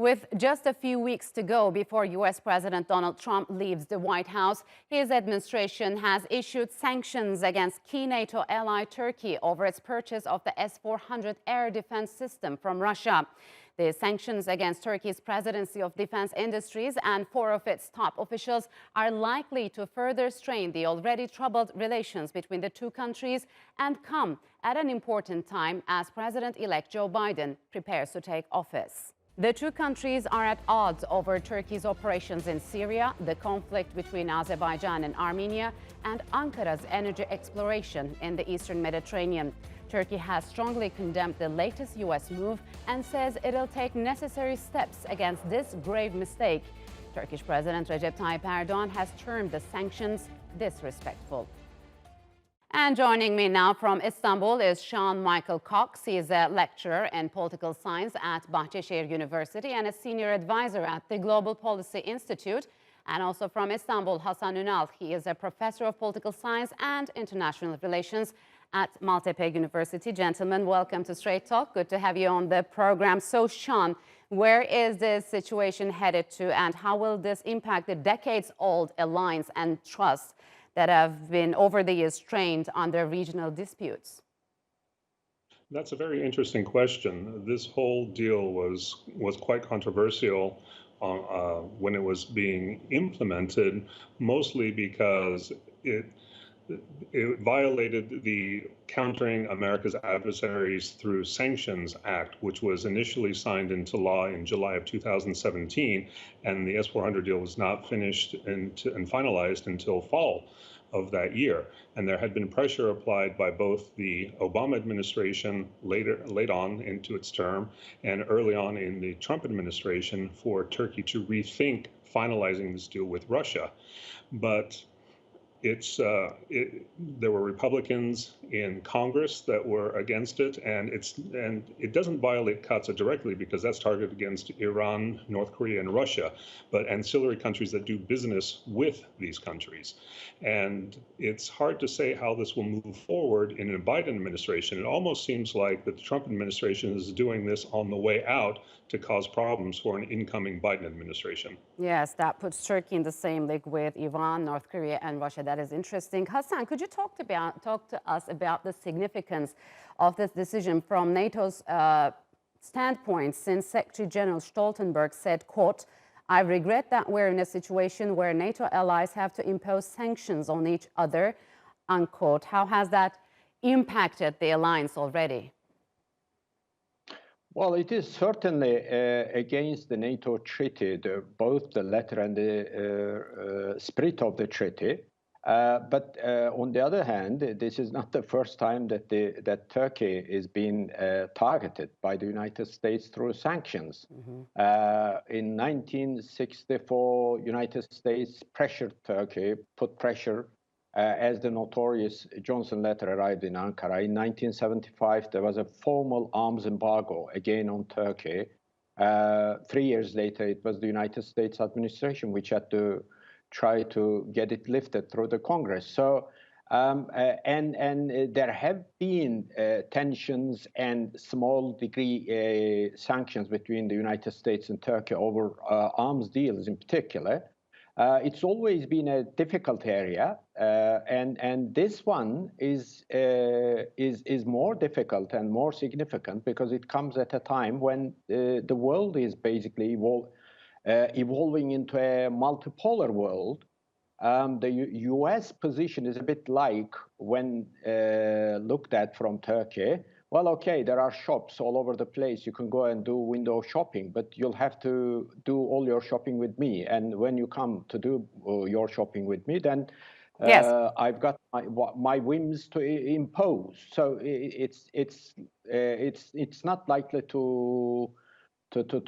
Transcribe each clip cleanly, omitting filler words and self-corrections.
With just a few weeks to go before U.S. President Donald Trump leaves the White House, his administration has issued sanctions against key NATO ally Turkey over its purchase of the S-400 air defense system from Russia. The sanctions against Turkey's Presidency of Defense Industries and 4 of its top officials are likely to further strain the already troubled relations between the two countries and come at an important time as President-elect Joe Biden prepares to take office. The two countries are at odds over Turkey's operations in Syria, the conflict between Azerbaijan and Armenia, and Ankara's energy exploration in the Eastern Mediterranean. Turkey has strongly condemned the latest U.S. move and says it'll take necessary steps against this grave mistake. Turkish President Recep Tayyip Erdogan has termed the sanctions disrespectful. And joining me now from Istanbul is Sean Michael Cox. He is a lecturer in political science at Bahcesehir University and a senior advisor at the Global Policy Institute. And also from Istanbul, Hasan Unal. He is a professor of political science and international relations at Maltepe University. Gentlemen, welcome to Straight Talk. Good to have you on the program. So, Sean, where is this situation headed to, and how will this impact the decades-old alliance and trust that have been over the years strained under regional disputes? That's a very interesting question. This whole deal was quite controversial when it was being implemented, mostly because it violated the Countering America's Adversaries Through Sanctions Act, which was initially signed into law in July of 2017, and the S-400 deal was not finished and finalized until fall of that year. And there had been pressure applied by both the Obama administration late on into its term and early on in the Trump administration for Turkey to rethink finalizing this deal with Russia. But there were Republicans in Congress that were against it, and it doesn't violate CAATSA directly because that's targeted against Iran, North Korea, and Russia, but ancillary countries that do business with these countries. And it's hard to say how this will move forward in a Biden administration. It almost seems like that the Trump administration is doing this on the way out to cause problems for an incoming Biden administration. Yes, that puts Turkey in the same league with Iran, North Korea, and Russia. That is interesting. Hasan, could you talk to us about the significance of this decision from NATO's standpoint, since Secretary General Stoltenberg said, quote, "I regret that we're in a situation where NATO allies have to impose sanctions on each other," unquote. How has that impacted the alliance already? Well, it is certainly against the NATO treaty, both the letter and the spirit of the treaty. But on the other hand, this is not the first time that Turkey is being targeted by the United States through sanctions. Mm-hmm. In 1964, United States pressured Turkey, put pressure as the notorious Johnson letter arrived in Ankara. In 1975, there was a formal arms embargo, again on Turkey. 3 years later, it was the United States administration which had to try to get it lifted through the Congress. So, and there have been tensions and small degree sanctions between the United States and Turkey over arms deals in particular. It's always been a difficult area, and this one is more difficult and more significant because it comes at a time when the world is basically evolving into a multipolar world. The U.S. position is a bit like when looked at from Turkey. Well, okay, there are shops all over the place. You can go and do window shopping, but you'll have to do all your shopping with me. And when you come to do your shopping with me, then yes, I've got my whims to impose. So it's not likely to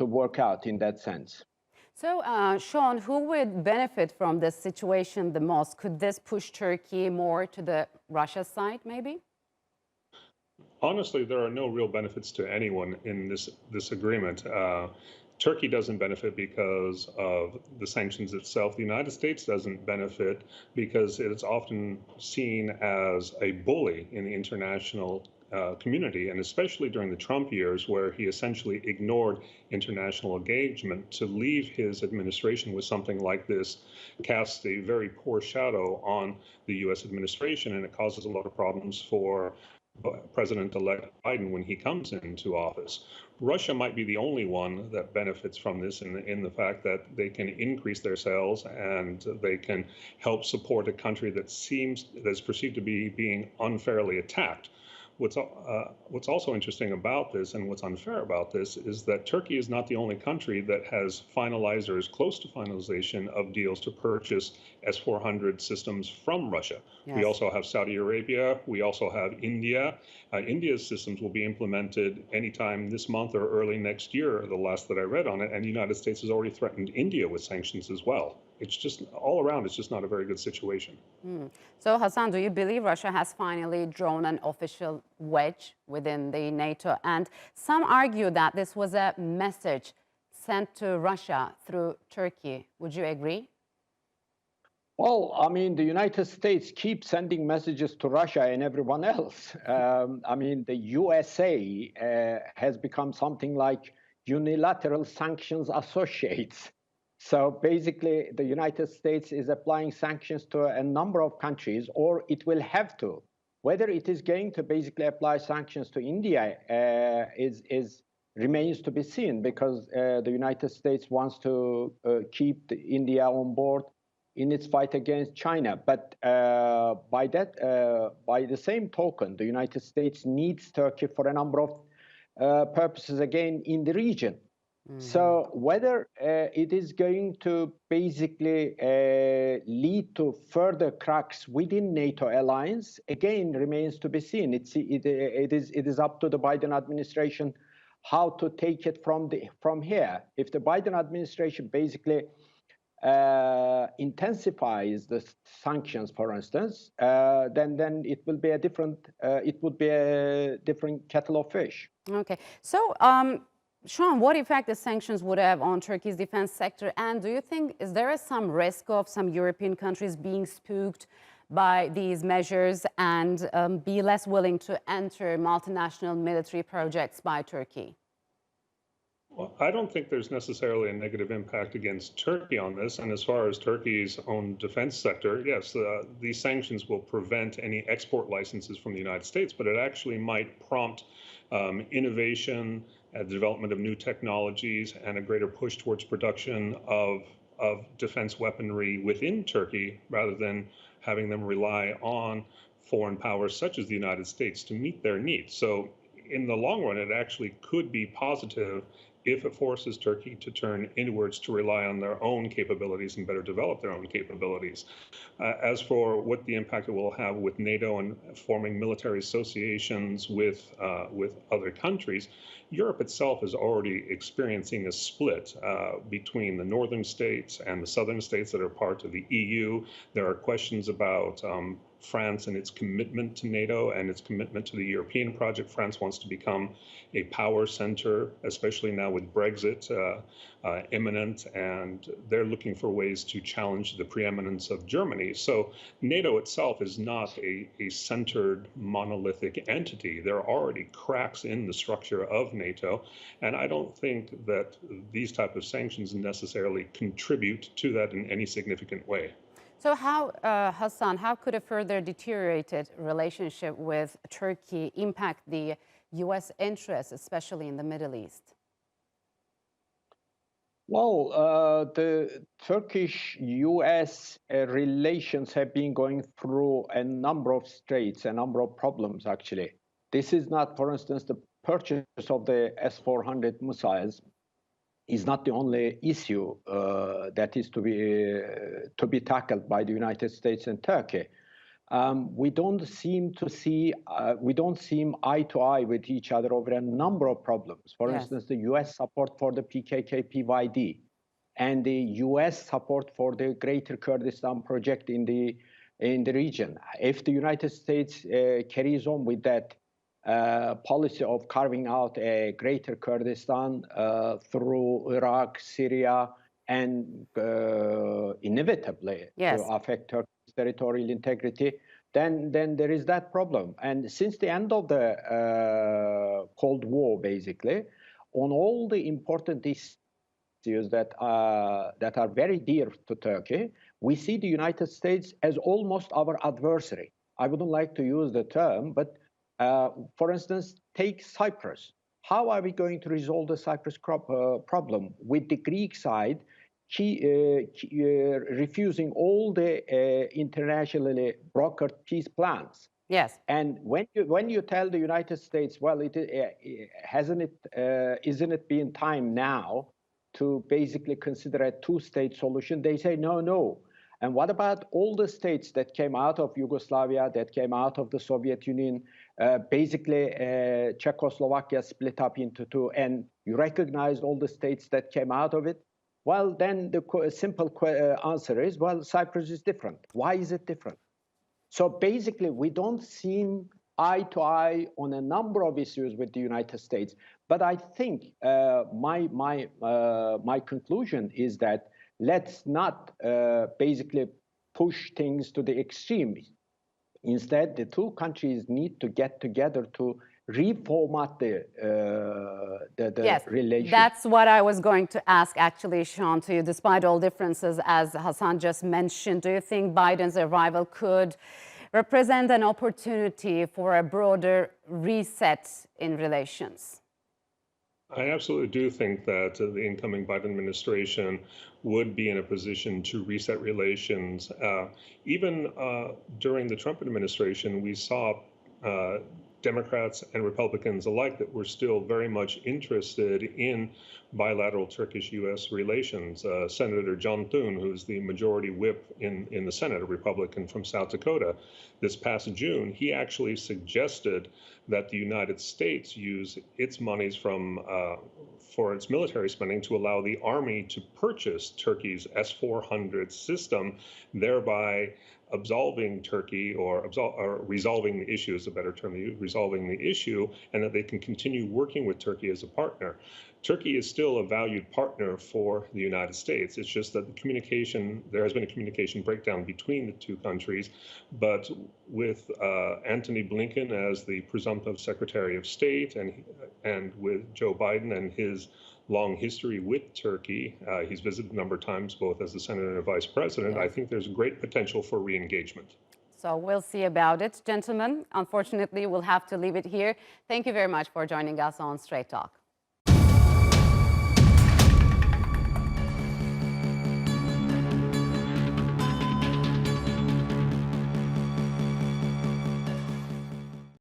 work out in that sense. So, Sean, who would benefit from this situation the most? Could this push Turkey more to the Russia side, maybe? Honestly, there are no real benefits to anyone in this agreement. Turkey doesn't benefit because of the sanctions itself. The United States doesn't benefit because it's often seen as a bully in the international community, and especially during the Trump years, where he essentially ignored international engagement, to leave his administration with something like this casts a very poor shadow on the U.S. administration, and it causes a lot of problems for President-elect Biden when he comes into office. Russia might be the only one that benefits from this in the fact that they can increase their sales and they can help support a country that's perceived to be being unfairly attacked. What's also interesting about this and what's unfair about this is that Turkey is not the only country that has finalized or is close to finalization of deals to purchase S-400 systems from Russia. Yes. We also have Saudi Arabia. We also have India. India's systems will be implemented anytime this month or early next year, the last that I read on it, and the United States has already threatened India with sanctions as well. It's just all around, it's just not a very good situation. So, Hasan, do you believe Russia has finally drawn an official wedge within the NATO? And some argue that this was a message sent to Russia through Turkey. Would you agree? Well, I mean, the United States keeps sending messages to Russia and everyone else. I mean, the USA has become something like unilateral sanctions associates. So basically, the United States is applying sanctions to a number of countries, or it will have to. Whether it is going to basically apply sanctions to India remains to be seen, because the United States wants to keep India on board in its fight against China. But by the same token, the United States needs Turkey for a number of purposes, again, in the region. So whether it is going to basically lead to further cracks within NATO alliance, again, remains to be seen. It is up to the Biden administration how to take it from here. If the Biden administration basically intensifies the sanctions, for instance, then it will be a different kettle of fish. Okay, so Sean, what effect the sanctions would have on Turkey's defense sector? And do you think, is there some risk of some European countries being spooked by these measures and be less willing to enter multinational military projects by Turkey? Well, I don't think there's necessarily a negative impact against Turkey on this. And as far as Turkey's own defense sector, yes, these sanctions will prevent any export licenses from the United States, but it actually might prompt innovation, the development of new technologies, and a greater push towards production of defense weaponry within Turkey, rather than having them rely on foreign powers such as the United States to meet their needs. So in the long run, it actually could be positive if it forces Turkey to turn inwards to rely on their own capabilities and better develop their own capabilities. As for what the impact it will have with NATO and forming military associations with other countries, Europe itself is already experiencing a split between the northern states and the southern states that are part of the EU. There are questions about France and its commitment to NATO and its commitment to the European project. France wants to become a power center, especially now with Brexit imminent, and they're looking for ways to challenge the preeminence of Germany. So NATO itself is not a centered monolithic entity. There are already cracks in the structure of NATO, and I don't think that these type of sanctions necessarily contribute to that in any significant way. So how, Hasan, how could a further deteriorated relationship with Turkey impact the U.S. interests, especially in the Middle East? Well, the Turkish-U.S. relations have been going through a number of straits, a number of problems, actually. This is not, for instance, the purchase of the S-400 missiles is not the only issue that is to be tackled by the United States and Turkey. We don't seem eye to eye with each other over a number of problems. For instance, the U.S. support for the PKK-PYD and the U.S. support for the Greater Kurdistan project in the region. If the United States carries on with that policy of carving out a Greater Kurdistan through Iraq, Syria, and inevitably to affect Turkey's territorial integrity, then there is that problem. And since the end of the Cold War, basically, on all the important issues that are very dear to Turkey, we see the United States as almost our adversary. I wouldn't like to use the term, but for instance, take Cyprus. How are we going to resolve the Cyprus problem with the Greek side refusing all the internationally brokered peace plans? Yes. And when you tell the United States, well, isn't it being time now to basically consider a two-state solution? They say no. And what about all the states that came out of Yugoslavia, that came out of the Soviet Union? Basically, Czechoslovakia split up into two, and you recognized all the states that came out of it. Well, then the simple answer is, well, Cyprus is different. Why is it different? So basically, we don't seem eye to eye on a number of issues with the United States. But I think my conclusion is that let's not basically push things to the extreme. Instead, the two countries need to get together to reformat the yes, relationship. That's what I was going to ask, actually, Sean, to you. Despite all differences, as Hasan just mentioned, do you think Biden's arrival could represent an opportunity for a broader reset in relations? I absolutely do think that the incoming Biden administration would be in a position to reset relations. Even during the Trump administration, we saw Democrats and Republicans alike that were still very much interested in bilateral Turkish-U.S. relations. Senator John Thune, who's the majority whip in the Senate, a Republican from South Dakota, this past June, he actually suggested that the United States use its monies for its military spending to allow the Army to purchase Turkey's S-400 system, thereby absolving Turkey or resolving the issue is a better term, resolving the issue, and that they can continue working with Turkey as a partner. Turkey is still a valued partner for the United States. It's just that there has been a communication breakdown between the two countries. But with Antony Blinken as the presumptive Secretary of State and with Joe Biden and his long history with Turkey, he's visited a number of times both as the senator and a vice president. I think there's great potential for re-engagement. So we'll see about it. Gentlemen, unfortunately, we'll have to leave it here. Thank you very much for joining us on Straight Talk.